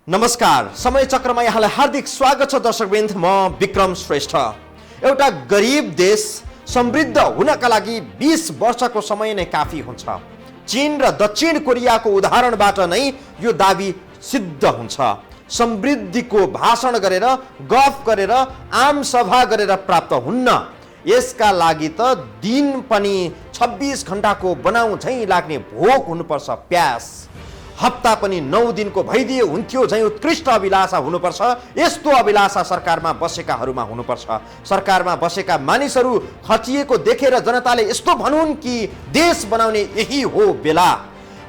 नमस्कार, समय चक्रमा यहाँलाई हार्दिक स्वागत छ दर्शकवृन्द। म विक्रम श्रेष्ठ। एउटा गरिब देश समृद्ध हुनका लागि 20 वर्षको समय नै काफी हुन्छ। चीन र दक्षिण कोरियाको उदाहरणबाट नै यो दाबी सिद्ध हुन्छ। समृद्धिको भाषण गरेर, गफ गरेर, आम सभा गरेर प्राप्त हुन्न। यसका लागि त दिन पनि 26 घण्टाको बनाउ झैँ लाग्ने भोक हुनुपर्छ, प्यास। हप्ता पनि 9 दिनको भइदिए हुन्थ्यो झैँ उत्कृष्ट अभिलाषा हुनुपर्छ। यस्तो अभिलाषा सरकारमा बसेकाहरूमा हुनुपर्छ। सरकारमा बसेका मानिसहरू खटिएको देखेर जनताले यस्तो भनुन् कि देश बनाउने यही हो बेला।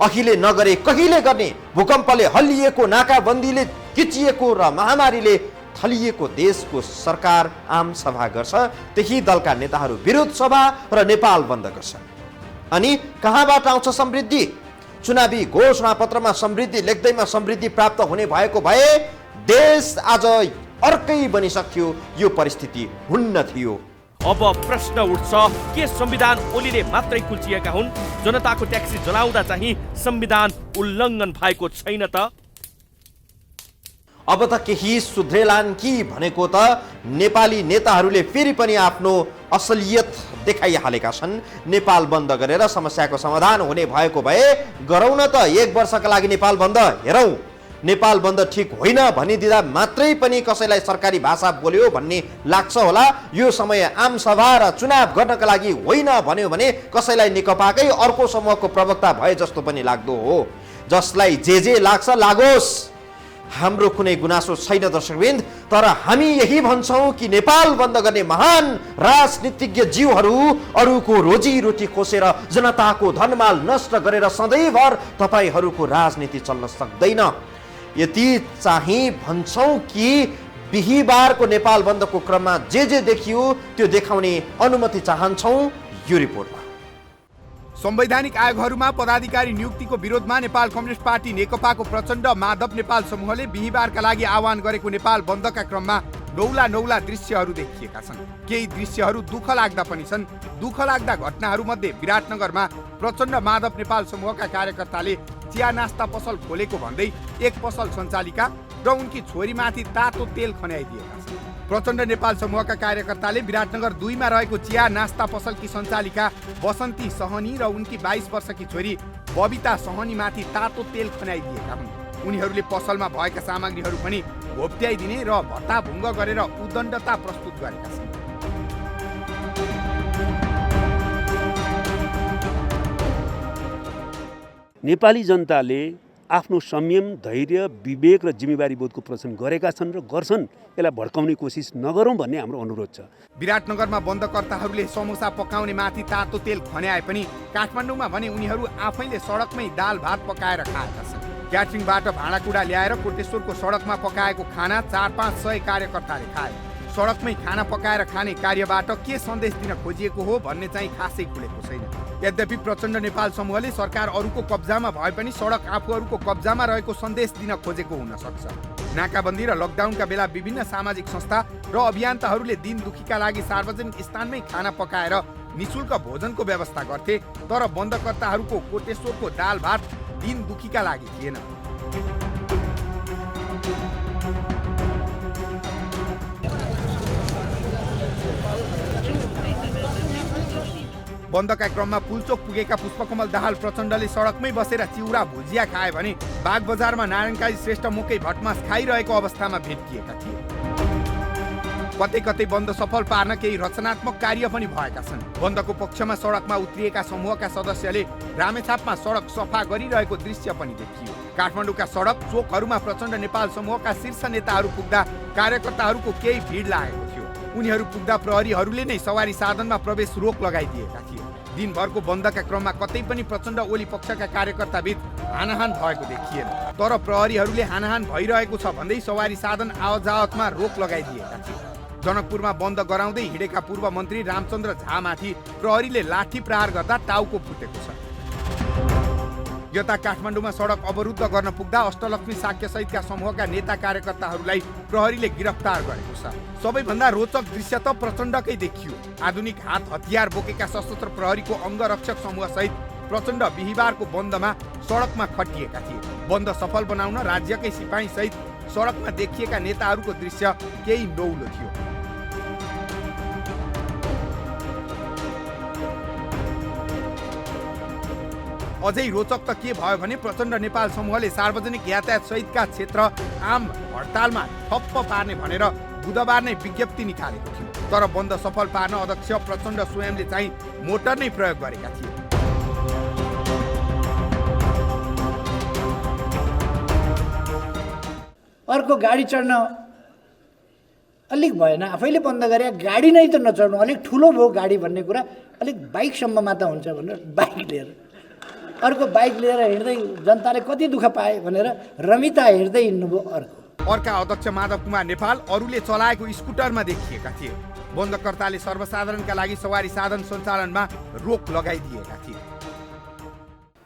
अहिले नगरे कहिले गर्ने? भूकम्पले हल्लिएको, नाकाबन्दीले खिचिएको र महामारीले थलिएको देशको सरकार आम सभा गर्छ। त्यही दलका नेताहरू विरोध सभा र नेपाल बन्द गर्छन्। अनि कहाँबाट आउँछ समृद्धि? चुनावी घोषणा पत्रमा समृद्धि लेख्दैमा समृद्धि प्राप्त हुने भएको भए देश आज अर्कै बनिसक्थ्यो। यो परिस्थिति हुन्न थियो। अब प्रश्न उठ्छ, के संविधान ओलीले मात्रै कुल्चिएका हुन्? जनताको ट्याक्सी जलाउँदा चाहिँ संविधान उल्लङ्घन भएको छैन त? अब त केही सुध्रेलान् कि भनेको त नेपाली नेताहरूले फेरि पनि आफ्नो असलियत देखाइहालेका छन्। नेपाल बन्द गरेर समस्याको समाधान हुने भएको भए गरौँ न त। 1 वर्षका लागि नेपाल बन्द हेरौँ। नेपाल बन्द ठिक होइन भनिदिँदा मात्रै पनि कसैलाई सरकारी भाषा बोल्यो भन्ने लाग्छ होला। यो समय आम सभा र चुनाव गर्नका लागि होइन भन्यो भने कसैलाई नेकपाकै अर्को समूहको प्रवक्ता भए जस्तो पनि लाग्दो हो। जसलाई जे लाग्छ लागोस्, हाम्रो कुनै गुनासो छैन दर्शकवृन्द। तर हामी यही भन्छौँ कि नेपाल बन्द गर्ने महान राजनीतिज्ञ जीवहरू अरूको रोजीरोटी खोसेर जनताको धनमाल नष्ट गरेर सधैँभर तपाईँहरूको राजनीति चल्न सक्दैन। यति चाहिँ भन्छौँ कि बिहीबारको नेपाल बन्दको क्रममा जे देखियो त्यो देखाउने अनुमति चाहन्छौँ यो रिपोर्टमा। संवैधानिक आयोगहरूमा पदाधिकारी नियुक्तिको विरोधमा नेपाल कम्युनिस्ट पार्टी नेकपाको प्रचण्ड माधव नेपाल समूहले बिहीबारका लागि आह्वान गरेको नेपाल बन्दका क्रममा नौला दृश्यहरू देखिएका छन्। केही दृश्यहरू दुःख लाग्दा पनि छन्। दुःख लाग्दा घटनाहरूमध्ये विराटनगरमा प्रचण्ड माधव नेपाल समूहका कार्यकर्ताले चिया नास्ता पसल खोलेको भन्दै एक पसल सञ्चालिका र उनकी छोरीमाथि तातो तेल खन्याइदिएका छन्। प्रचण्ड नेपाल समूहका कार्यकर्ताले विराटनगर 2 मा रहेको चिया नास्ता पसलकी सञ्चालिका बसन्ती सहनी र उनकी 22 वर्षकी छोरी बबिता सहनीमाथि तातो तेल खन्याइदिएका हुन्। उनीहरूले पसलमा भएका सामग्रीहरू पनि घोप्ट्याइदिने र भत्ताभुङ्ग गरेर उद्दण्डता प्रस्तुत गरेका छन्। नेपाली जनताले आफ्नो संयम, धैर्य, विवेक र जिम्मेवारी बोधको प्रदर्शन गरेका छन् र गर्छन्। यसलाई भड्काउने कोसिस नगरौँ भन्ने हाम्रो अनुरोध छ। विराटनगरमा बन्दकर्ताहरूले समोसा पकाउने माथि तातो तेल खन्याए पनि काठमाडौँमा भने उनीहरू आफैले सडकमै दाल भात पकाएर खाएका छन्। क्याटरिङबाट भाँडाकुँडा ल्याएर कोटेश्वरको सडकमा पकाएको खाना 400-500 कार्यकर्ताले खाए। सडकमै खाना पकाएर खाने कार्यबाट के सन्देश दिन खोजिएको हो भन्ने चाहिँ खासै खुलेको छैन। यद्यपि प्रचण्ड नेपाल समूहले सरकार अरूको कब्जामा भए पनि सडक आफूहरूको कब्जामा रहेको सन्देश दिन खोजेको हुन सक्छ। नाकाबन्दी र लकडाउनका बेला विभिन्न सामाजिक संस्था र अभियन्ताहरूले दिन दुखीका लागि सार्वजनिक स्थानमै खाना पकाएर निःशुल्क भोजनको व्यवस्था गर्थे। तर बन्दकर्ताहरूको कोटेश्वरको दाल भात दिन दुखीका लागि थिएन। बन्दका क्रममा पुलचोक पुगेका पुष्पकमल दाहाल प्रचण्डले सडकमै बसेर चिउरा भुजिया खाए भने बागबजारमा नारायणकाजी श्रेष्ठ मुकै भटमास खाइरहेको अवस्थामा भेटिएका थिए। कतै कतै बन्द सफल पार्न केही रचनात्मक कार्य पनि भएका छन्। बन्दको पक्षमा सडकमा उत्रिएका समूहका सदस्यले रामेछापमा सडक सफा गरिरहेको दृश्य पनि देखियो। काठमाडौँका सडक चोकहरूमा प्रचण्ड नेपाल समूहका शीर्ष नेताहरू पुग्दा कार्यकर्ताहरूको केही भिड लागेको थियो। उनीहरू पुग्दा प्रहरीहरूले नै सवारी साधनमा प्रवेश रोक लगाइदिएका थिए। दिनभरको बन्दका क्रममा कतै पनि प्रचण्ड ओली पक्षका कार्यकर्ताबीच हानाहान भएको देखिएन। तर प्रहरीहरूले हानाहान भइरहेको छ भन्दै सवारी साधन आवतजावतमा रोक लगाइदिएका थिए। जनकपुरमा बन्द गराउँदै हिँडेका पूर्व मन्त्री रामचन्द्र झामाथि प्रहरीले लाठी प्रहार गर्दा टाउको फुटेको छ। यता काठमाडौँमा सडक अवरुद्ध गर्न पुग्दा अष्टलक्ष्मी शाक्य सहितका समूहका नेता कार्यकर्ताहरूलाई प्रहरीले गिरफ्तार गरेको छ। सबैभन्दा रोचक दृश्य त प्रचण्डकै देखियो। आधुनिक हात हतियार बोकेका सशस्त्र प्रहरीको अङ्गरक्षक समूह सहित प्रचण्ड बिहीबारको बन्दमा सडकमा खटिएका थिए। बन्द सफल बनाउन राज्यकै सिपाही सहित सडकमा देखिएका नेताहरूको दृश्य केही नौलो थियो। अझै रोचक त के भयो भने प्रचण्ड नेपाल समूहले सार्वजनिक यातायात सहितका क्षेत्र आम हडतालमा ठप्प पार्ने भनेर बुधबार नै विज्ञप्ति निकालेको थियो। तर बन्द सफल पार्न अध्यक्ष प्रचण्ड स्वयंले चाहिँ मोटर नै प्रयोग गरेका थिए। अर्को गाडी चढ्न अलिक भएन, आफैले बन्द गरे, गाडी नै त नचढ्नु, अलिक ठुलो भयो गाडी भन्ने कुरा, अलिक बाइकसम्ममा त हुन्छ भनेर बाइक लिएर अर्को बाइक लिएर हिँड्दै जनताले कति दुःख पाए भनेर रमिता हिँड्दै हिँड्नुभयो। अर्का अध्यक्ष माधव कुमार नेपाल अरूले चलाएको स्कुटरमा देखिएका थिए। बन्दकर्ताले सर्वसाधारणका लागि सवारी साधन सञ्चालनमा रोक लगाइदिएका थिए।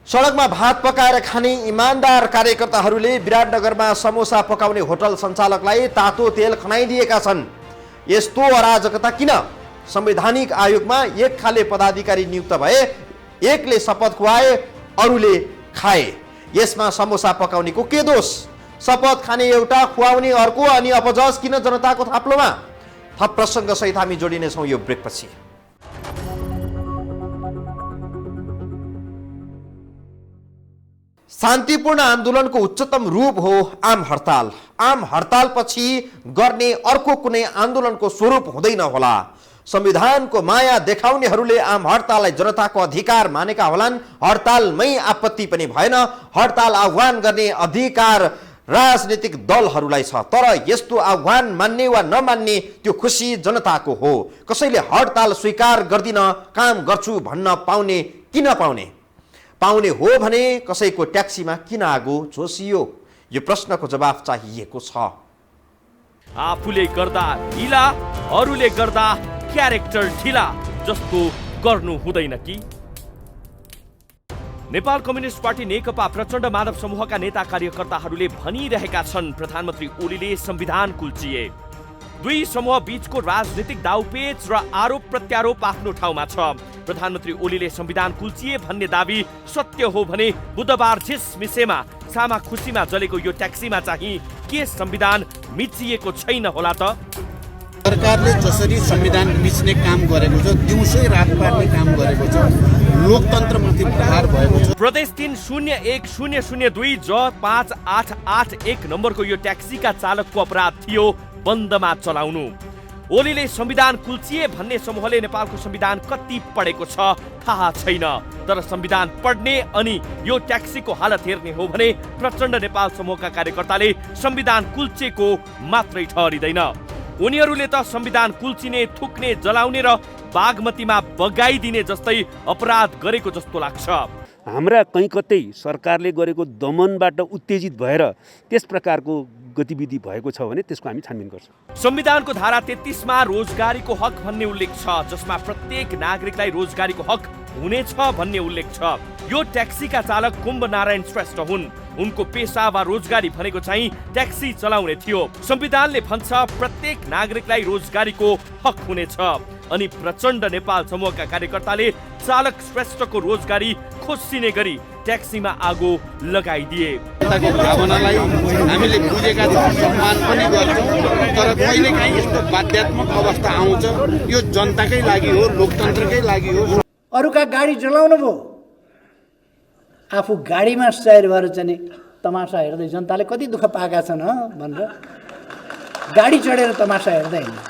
सडकमा भात पकाएर खाने इमान्दार कार्यकर्ताहरूले विराटनगरमा समोसा पकाउने होटल सञ्चालकलाई तातो तेल खनाइदिएका छन्। यस्तो अराजकता किन? संवैधानिक आयोगमा एक खाले पदाधिकारी नियुक्त भए, एकले शपथ खुवाए, अरूले खाए। यसमा समोसा पकाउनेको के दोष? शपथ खाने एउटा, खुवाउने अर्को, अनि अपजस किन जनताको थाप्लोमा? थप प्रसङ्ग सहित हामी जोडिनेछौँ यो ब्रेकपछि। शान्तिपूर्ण आन्दोलनको उच्चतम रूप हो आम हडताल। आम हडताल पछि गर्ने अर्को कुनै आन्दोलनको स्वरूप हुँदैन होला। संविधानको माया देखाउनेहरूले आम हडताललाई जनताको अधिकार मानेका होलान्। हडतालमै आपत्ति पनि भएन। हडताल आह्वान गर्ने अधिकार राजनीतिक दलहरूलाई छ। तर यस्तो आह्वान मान्ने वा नमान्ने त्यो खुसी जनताको हो। कसैले हडताल स्वीकार गर्दिन, काम गर्छु भन्न पाउने किन पाउने? पाउने हो भने कसैको ट्याक्सीमा किन आगो झोसियो? यो प्रश्नको जवाफ चाहिएको छ। आफूले गर्दा ढिला, अरूले गर्दा क्यारेक्टर ढिला जस्तो गर्नु हुँदैन कि? नेपाल कम्युनिस्ट पार्टी नेकपा प्रचण्ड माधव समूहका नेता कार्यकर्ताहरूले भनिरहेका छन् प्रधानमन्त्री ओलीले संविधान कुल्चिए। दुई समूह बीचको राजनीतिक दाउपेच र आरोप प्रत्यारोप आफ्नो ठाउँमा छ। प्रधानमन्त्री ओलीले संविधान कुल्चिए भन्ने दाबी सत्य हो भने बुधबार झिसमिसेमा सामा खुसीमा जलेको यो ट्याक्सीमा चाहिँ के संविधान मिचिएको छैन होला त? सरकारले जसरी संविधान मिच्ने काम गरेको छ, दिउँसै रात पार्ने काम गरेको छ, लोकतन्त्रमाथि प्रहार भएको छ। प्रदेश 30102J5881 नम्बरको यो ट्याक्सीका चालकको अपराध थियो बन्दमा चलाउनु। ओलीले संविधान कुल्चिए भन्ने समूहले नेपालको संविधान कति पढेको छ थाहा छैन। तर संविधान पढ्ने अनि यो ट्याक्सीको हालत हेर्ने हो भने प्रचण्ड नेपाल समूहका कार्यकर्ताले संविधान कुल्चेको मात्रै ठहरिँदैन। उनीहरूले त संविधान कुल्चिने, थुक्ने, जलाउने र बागमतीमा बगाइदिने जस्तै अपराध गरेको जस्तो लाग्छ। हाम्रा कहीँ कतै सरकारले गरेको दमनबाट उत्तेजित भएर त्यस प्रकारको गतिविधि भएको छ भने त्यसको हामी छानबिन गर्छौँ। संविधानको धारा 33 मा रोजगारीको हक भन्ने उल्लेख छ, जसमा प्रत्येक नागरिकलाई रोजगारीको हक हुनेछ भन्ने उल्लेख छ। यो ट्याक्सीका चालक कुम्भ नारायण श्रेष्ठ हुन्। उनको पेसा वा रोजगारी भनेको चाहिँ ट्याक्सी चलाउने थियो। संविधानले भन्छ प्रत्येक नागरिकलाई रोजगारीको हक हुनेछ। अनि प्रचण्ड नेपाल समूहका कार्यकर्ताले चालक श्रेष्ठको रोजगारी खोसिने गरी ट्याक्सीमा आगो लगाइदिए। भावनालाई हामीले बुझेका छौँ, सम्मान पनि गर्छौँ, तर कहिलेकाहीँ यस्तो बाध्यात्मक अवस्था आउँछ। यो जनताकै लागि हो, लोकतन्त्रकै लागि हो। अरूका गाडी जलाउनु भयो, आफू गाडीमा सवार भएर चाहिँ तमासा हेर्दै जनताले कति दुःख पाएका छन् भनेर गाडी चढेर तमासा हेर्दै हिँड्नु।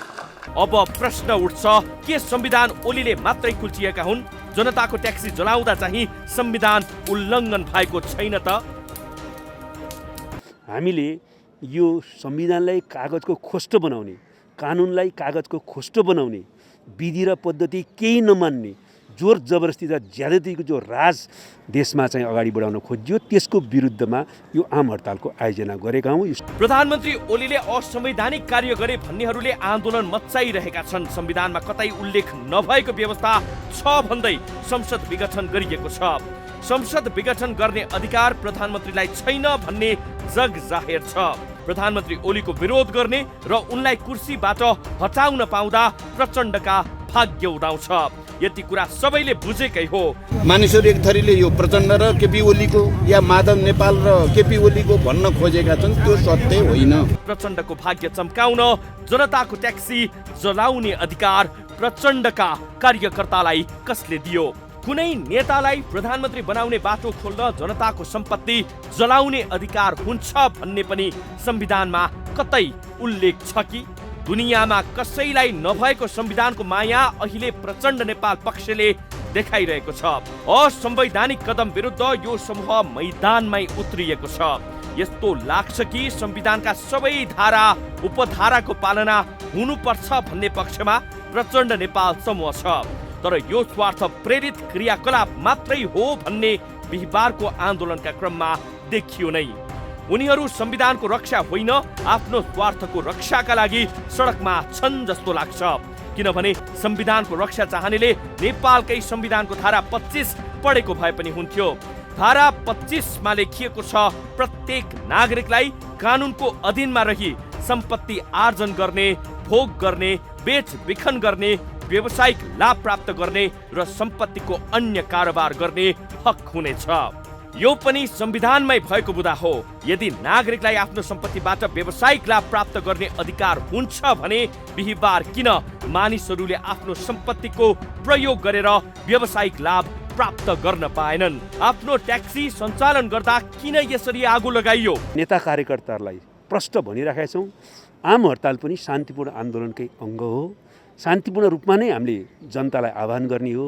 अब प्रश्न उठ्छ, के संविधान ओलीले मात्रै कुल्चिएका हुन्? जनताको ट्याक्सी जलाउँदा चाहिँ संविधान उल्लङ्घन भएको छैन त? हामीले यो संविधानलाई कागजको खोस्टो बनाउने, कानुनलाई कागजको खोस्टो बनाउने, विधि र पद्धति केही नमान्ने, जोर जबरजस्ती र ज्यादतीको जो राज देशमा चाहिँ अगाडि बढाउन खोजियो, त्यसको विरुद्धमा यो आम हडतालको आयोजना गरेका हौँ। प्रधानमन्त्री ओलीले असंवैधानिक कार्य गरे भन्नेहरूले आन्दोलन मच्चाइरहेका छन्। संविधानमा कतै उल्लेख नभएको व्यवस्था छ भन्दै संसद विघटन गरिएको छ। संसद विघटन गर्ने अधिकार प्रधानमन्त्रीलाई छैन भन्ने जग जाहेर छ। प्रधानमन्त्री ओलीको विरोध गर्ने र उनलाई कुर्सीबाट हटाउन पाउँदा प्रचण्डका भाग्य उदाउँछ। यति कुरा सबैले बुझेकै हो। मानिसहरू एक थरीले यो प्रचण्ड र केपी ओलीको या माधव नेपाल र केपी ओलीको भन्न खोजेका छन्, त्यो सत्य होइन। प्रचण्डको भाग्य चम्काउन जनताको ट्याक्सी जलाउने अधिकार प्रचण्डका कार्यकर्तालाई कसले दियो? कुनै नेतालाई प्रधानमन्त्री बनाउने बाटो खोल्न जनताको सम्पत्ति जलाउने अधिकार हुन्छ भन्ने पनि संविधानमा कतै उल्लेख छ कि? दुनियाँमा कसैलाई नभएको संविधानको माया अहिले प्रचण्ड नेपाल पक्षले देखाइरहेको छ। असंवैधानिक कदम विरुद्ध यो समूह मैदानमै उत्रिएको छ। यस्तो लाग्छ कि संविधानका सबै धारा उपधाराको पालना हुनुपर्छ भन्ने पक्षमा प्रचण्ड नेपाल समूह छ। तर यो स्वार्थ प्रेरित क्रियाकलाप मात्रै हो भन्ने बिहिबारको आन्दोलनका क्रममा देखियो नै। उनीहरू संविधानको रक्षा होइन, आफ्नो स्वार्थको रक्षाका लागि सडकमा छन् जस्तो लाग्छ। किनभने संविधानको रक्षा चाहनेले नेपालकै संविधानको धारा 25 पढेको भए पनि हुन्थ्यो। धारा 25 मा लेखिएको छ, प्रत्येक नागरिकलाई कानुनको अधीनमा रही सम्पत्ति आर्जन गर्ने, भोग गर्ने, बेचबिखन गर्ने, व्यावसायिक लाभ प्राप्त गर्ने र सम्पत्तिको अन्य कारोबार गर्ने हक हुनेछ। यो पनि संविधानमै भएको बुदा हो। यदि नागरिकलाई आफ्नो सम्पत्तिबाट व्यावसायिक लाभ प्राप्त गर्ने अधिकार हुन्छ भने बिहिबार किन मानिसहरूले आफ्नो सम्पत्तिको प्रयोग गरेर व्यावसायिक लाभ प्राप्त गर्न पाएनन्? आफ्नो ट्याक्सी सञ्चालन गर्दा किन यसरी आगो लगाइयो? नेता कार्यकर्ताहरूलाई प्रष्ट भनिराखेका छौँ, आम हडताल पनि शान्तिपूर्ण आन्दोलनकै अङ्ग हो। शान्तिपूर्ण रूपमा नै हामीले जनतालाई आह्वान गर्ने हो,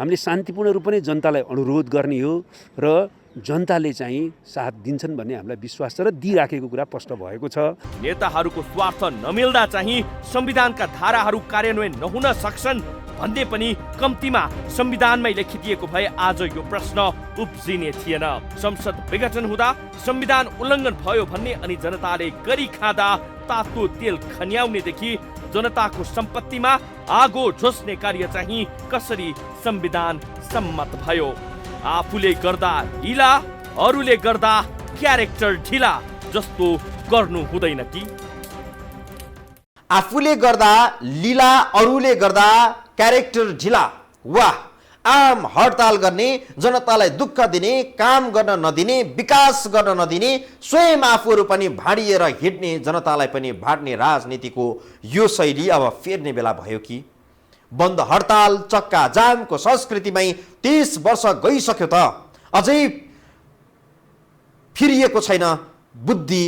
हामीले शान्तिपूर्ण रूपमा नै जनतालाई अनुरोध गर्ने हो र जनताले चाहिँ साथ दिन्छन् भन्ने हामीलाई विश्वास छ र दिइराखेको कुरा प्रष्ट भएको छ। नेताहरूको स्वार्थ नमिल्दा चाहिँ संविधानका धाराहरू कार्यान्वयन नहुन सक्छन् भन्ने पनि कम्तीमा संविधानमै लेखिदिएको भए आज यो प्रश्न उब्जिने थिएन। संसद विघटन हुँदा संविधान उल्लङ्घन भयो भन्ने अनि जनताले गरी खाँदा तातो तेल खन्याउनेदेखि जनताको सम्पत्तिमा आगो झोस्ने कार्य चाहिँ कसरी संविधान सम्मत भयो? आफूले गर्दा ढिला, अरूले गर्दा क्यारेक्टर ढिला जस्तो गर्नु हुँदैन कि? आफूले गर्दा लीला, अरूले गर्दा क्यारेक्टर ढिला। वाह! आम हडताल गर्ने, जनतालाई दुःख दिने, काम गर्न नदिने, विकास गर्न नदिने, स्वयं आफूहरू पनि भाँडिएर हिँड्ने, जनतालाई पनि भाँड्ने राजनीतिको यो शैली अब फेर्ने बेला भयो कि? बन्द हडताल, चक्का जामको संस्कृतिमै 30 वर्ष गइसक्यो त अझै फिरिएको छैन बुद्धि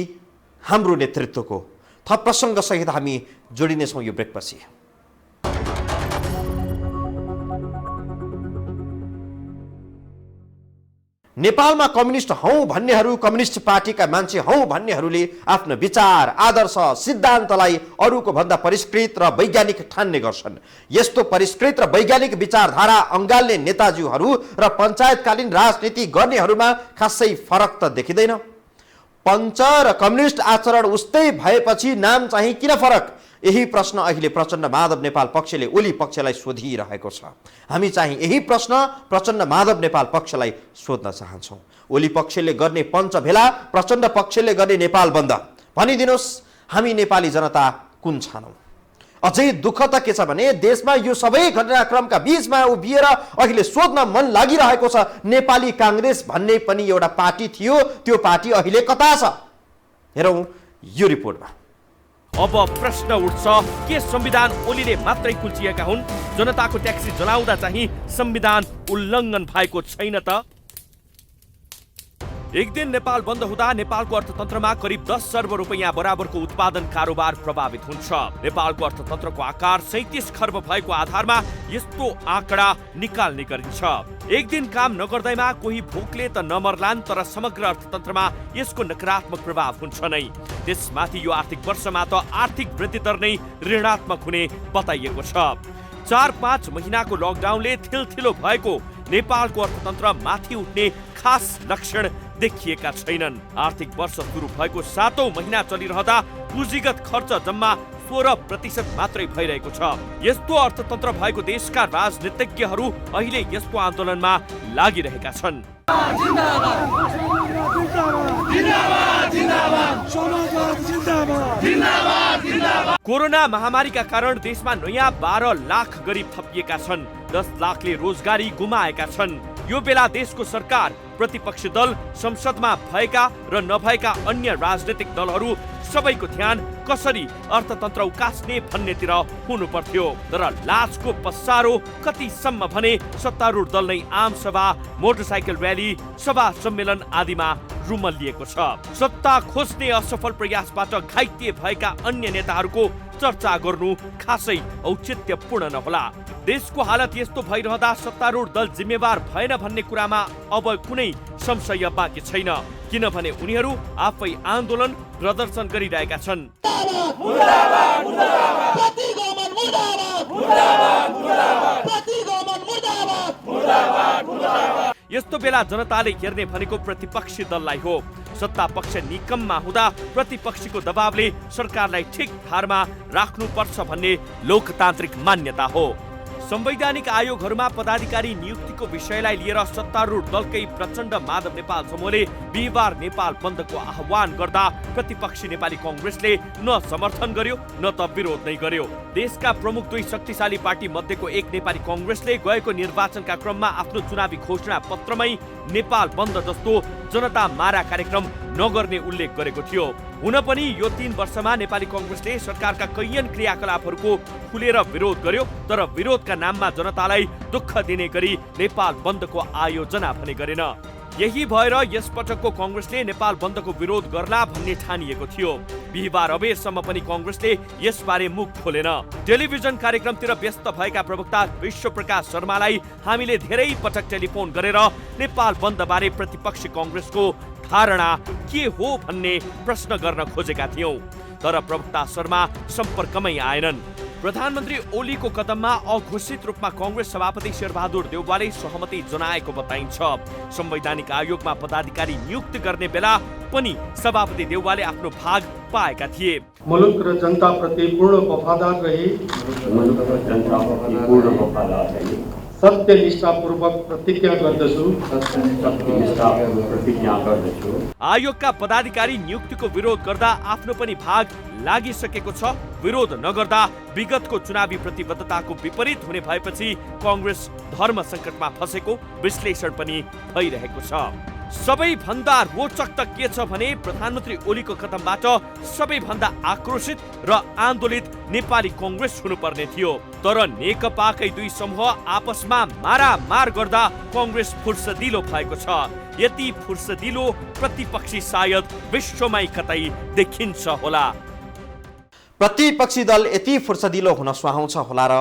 हाम्रो नेतृत्वको। थप प्रसङ्गसहित हामी जोडिनेछौँ यो ब्रेकपछि। नेपालमा कम्युनिस्ट हौं भन्नेहरू, कम्युनिस्ट पार्टीका मान्छे हौं भन्नेहरूले आफ्नो विचार, आदर्श, सिद्धान्तलाई अरूको भन्दा परिष्कृत र वैज्ञानिक ठान्ने गर्छन्। यस्तो परिष्कृत र वैज्ञानिक विचारधारा अङ्गाल्ने नेताजीहरू र पञ्चायतकालीन राजनीति गर्नेहरूमा खासै फरक त देखिँदैन। पञ्च र कम्युनिस्ट आचरण उस्तै भएपछि नाम चाहिँ किन फरक? यही प्रश्न अहिले प्रचण्ड माधव नेपाल पक्षले ओली पक्षलाई सोधिरहेको छ। हामी चाहिँ यही प्रश्न प्रचण्ड माधव नेपाल पक्षलाई सोध्न चाहन्छौँ। ओली पक्षले गर्ने पञ्च भेला, प्रचण्ड पक्षले गर्ने नेपाल बन्द, भनिदिनुहोस् हामी नेपाली जनता कुन छानौँ? अझै दुःख त के छ भने देशमा यो सबै घटनाक्रमका बीचमा उभिएर अहिले सोध्न मन लागिरहेको छ, नेपाली काङ्ग्रेस भन्ने पनि एउटा पार्टी थियो, त्यो पार्टी अहिले कता छ? हेरौँ यो रिपोर्टमा। अब प्रश्न उठ्छ, के संविधान ओलीले मात्रै कुल्चिएका हुन्? जनताको ट्याक्सी जलाउँदा चाहिँ संविधान उल्लङ्घन भएको छैन त? एक दिन नेपाल बन्द हुँदा नेपालको अर्थतन्त्रमा करिब 10 अर्ब रुपैयाँ बराबरको उत्पादन कारोबार प्रभावित हुन्छ। नेपालको अर्थतन्त्रको आकार 37 खर्ब भएको आधारमा यस्तो आँकडा निकाल्ने गरिन्छ। एक दिन काम नगर्दैमा कोही भोकले त नमर्लान्, तर समग्र अर्थतन्त्रमा यसको नकारात्मक प्रभाव हुन्छ नै। त्यसमाथि यो आर्थिक वर्षमा त आर्थिक वृद्धि दर नै ऋणात्मक हुने बताइएको छ। 4-5 महिनाको लकडाउनले थिलथिलो भएको नेपालको अर्थतन्त्र माथि उठ्ने खास लक्षण देखिएका छैनन्। आर्थिक वर्ष सुरु भएको 7औं महिना चलिरहँदा पुँजीगत खर्च जम्मा 16% मात्रै भइरहेको छ। यस्तो अर्थतन्त्र भएको देशका राजनीतिज्ञहरू अहिले यस्तो आन्दोलनमा लागिरहेका छन्। कोरोना महामारीका कारण देशमा नयाँ 12 लाख गरिब थपिएका छन्। 10 लाखले रोजगारी गुमाएका छन्। यो बेला देशको सरकार, प्रतिपक्षी दल, संसदमा भएका र नभएका अन्य राजनीतिक दलहरू सबैको ध्यान कसरी अर्थतन्त्र उकास्ने भन्नेतिर हुनु पर्थ्यो। तर लाजको पसारो कतिसम्म भने सत्तारूढ दल नै आम सभा, मोटरसाइकल र्याली, सभा सम्मेलन आदिमा रुमल्लिएको छ। सत्ता खोज्ने असफल प्रयासबाट घाइते भएका अन्य नेताहरूको चर्चा गर्नु खासै औचित्यपूर्ण नहोला। देशको हालत यस्तो भइरहँदा सत्तारूढ दल जिम्मेवार भएन भन्ने कुरामा अब कुनै संशय बाँकी छैन, किनभने उनीहरू आफै आन्दोलन प्रदर्शन गरिरहेका छन्। यस्तो बेला जनताले हेर्ने भनेको प्रतिपक्षी दललाई हो। सत्ता पक्ष निकममा हुँदा प्रतिपक्षीको दबावले सरकारलाई ठिक धारमा राख्नुपर्छ भन्ने लोकतान्त्रिक मान्यता हो। संवैधानिक आयोगहरूमा पदाधिकारी नियुक्तिको विषयलाई लिएर सत्तारूढ दलकै प्रचण्ड माधव नेपाल समूहले बिहिबार नेपाल बन्दको आह्वान गर्दा प्रतिपक्षी नेपाली कांग्रेसले न समर्थन गर्यो न त विरोध नै गर्यो। देशका प्रमुख दुई शक्तिशाली पार्टी मध्येको एक नेपाली कांग्रेसले गएको निर्वाचनका क्रममा आफ्नो चुनावी घोषणा पत्रमै नेपाल बन्द जस्तो जनता मारा कार्यक्रम नगर्ने उल्लेख गरेको थियो। हुन पनि यो 3 वर्षमा नेपाली कांग्रेसले सरकारका कैयन क्रियाकलापहरूको खुलेर विरोध गर्यो, तर विरोधका नाममा जनतालाई दुःख दिने गरी नेपाल बन्दको आयोजना भने गरेन। यही भएर यसपटकको कांग्रेसले नेपाल बन्दको विरोध गर्ला भन्ने ठानिएको थियो। बिहिबार अबेरसम्म पनि कांग्रेसले यसबारे मुख खोलेन। टेलिभिजन कार्यक्रमतिर व्यस्त भएका प्रवक्ता विश्वप्रकाश शर्मालाई हामीले धेरै पटक टेलिफोन गरेर नेपाल बन्दबारे प्रतिपक्षी कांग्रेसको धारणा के हो भन्ने प्रश्न गर्न खोजेका थियौं, तर प्रवक्ता शर्मा सम्पर्कमै आएनन्। प्रधानमन्त्री ओलीको कदममा अघोषित रूपमा कांग्रेस सभापति शेरबहादुर देउवाले सहमति जनाएको बताइन्छ। संवैधानिक आयोगमा पदाधिकारी नियुक्त गर्ने बेला पनि सभापति देउवाले आफ्नो भाग पाएका थिए। मुलुक र जनताप्रति पूर्ण वफादार रही सत्यनिष्ठापूर्वक प्रतिज्ञा गर्दछु। आयोगका पदाधिकारी नियुक्तिको विरोध गर्दा आफ्नो पनि भाग लागिसकेको छ। विरोध नगर्दा विगतको चुनावी प्रतिबद्धताको विपरीत हुने भएपछि कांग्रेस धर्म संकटमा फसेको विश्लेषण पनि भइरहेको छ। सबैभन्दा रोचक त के छ भने प्रधानमन्त्री ओलीको कदमबाट सबैभन्दा आक्रोशित र आन्दोलित नेपाली कांग्रेस हुनुपर्ने थियो, तर नेकपाकै दुई समूह आपसमा मारामार गर्दा कांग्रेस फुर्सदिलो भएको छ। यति फुर्सदिलो प्रतिपक्षी सायद विश्वमै कतै देखिन्छ होला। प्रतिपक्षी दल यति फुर्सदिलो हुन सुहाउँछ होला र?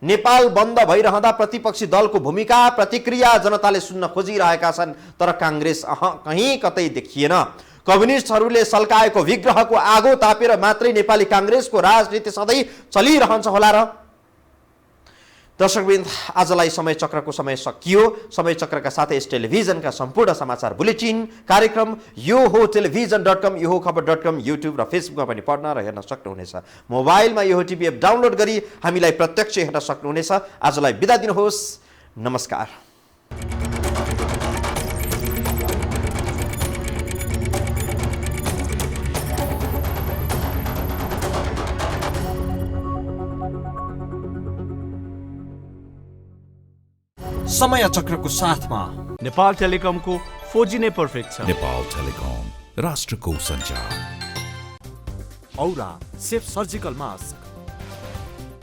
नेपाल बन्द भइरहँदा प्रतिपक्षी दलको भूमिका, प्रतिक्रिया जनताले सुन्न खोजिरहेका छन्, तर कांग्रेस कहीँ कतै देखिएन। कम्युनिस्टहरूले सल्काएको विग्रहको आगो तापेर मात्रै नेपाली कांग्रेसको राजनीति सधैँ चलिरहन्छ होला र? दर्शकवृन्द, आजलाई समय चक्रको समय सकियो। समय चक्रका साथै यस टेलिभिजनका सम्पूर्ण समाचार बुलेटिन, कार्यक्रम यो हो टेलिभिजन.com, यो हो खबर.com, युट्युब र फेसबुकमा पनि पढ्न र हेर्न सक्नुहुनेछ। मोबाइलमा यो हो टिभी एप डाउनलोड गरी हामीलाई प्रत्यक्ष हेर्न सक्नुहुनेछ। आजलाई बिदा दिनुहोस्, नमस्कार। समय चक्रको साथमा नेपाल टेलिकमको 4G नै पर्फेक्ट छ। नेपाल टेलिकम, राष्ट्रको सञ्चार। औरा सेफ सर्जिकल मास्क